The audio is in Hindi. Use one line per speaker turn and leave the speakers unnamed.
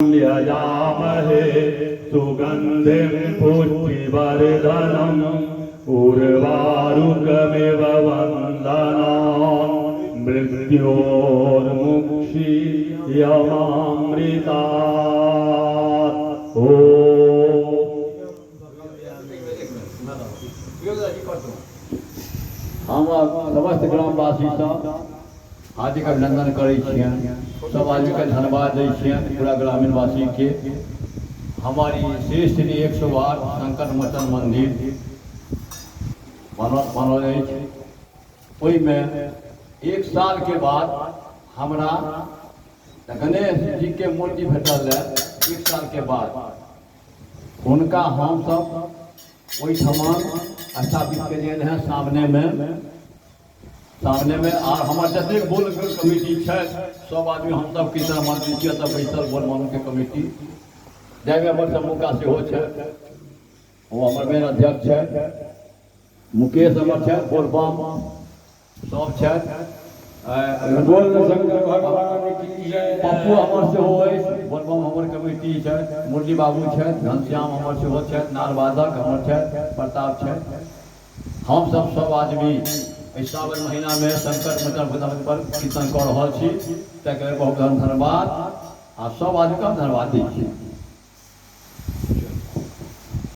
यजामहे सुगन्धिं पुष्टिवर्धनम् उर्वारुकमिव वन्दनान् मृत्योर्मुक्षीयमामृतात्।
हम समस्त ग्रामवासी सब हार्दिक अभिनंदन करै छियन, सब आदमी के धन्यवाद दै छियन, पूरा ग्रामीणवासी के। हमारी श्री श्री 108 शंकर मोचन मंदिर बनल अछि। ओहिमे एक साल के बाद हमरा गणेश जी के मूर्ति भेटल है। एक साल के बाद उनका हम सब ओहिठमा स्थापित केलिए हैं सामने में। और हमारे जतेक बोल कमेटी है सब आदमी हम सब कीर्तन मंत्री छियै तब बैसल बोलबम के कमेटी जाहिमे हमर समूहका सेहो छै, वो हमर मेन अध्यक्ष है, मुकेश हमर छै, बोलबम सब छै, पप्पू हमर सेहो अछि, बोलबम हमर कमेटी छै, मुरली बाबू छै, घनश्याम हमर सेहो छै, नालवादक हमर छै, प्रताप छै। हम सब आदमी सावन महीना में शंकर मोचन पर कीर्तन कर रहा छी। बहुत बहुत धन्यवाद आ सब आदमी का धन्यवाद दी छी।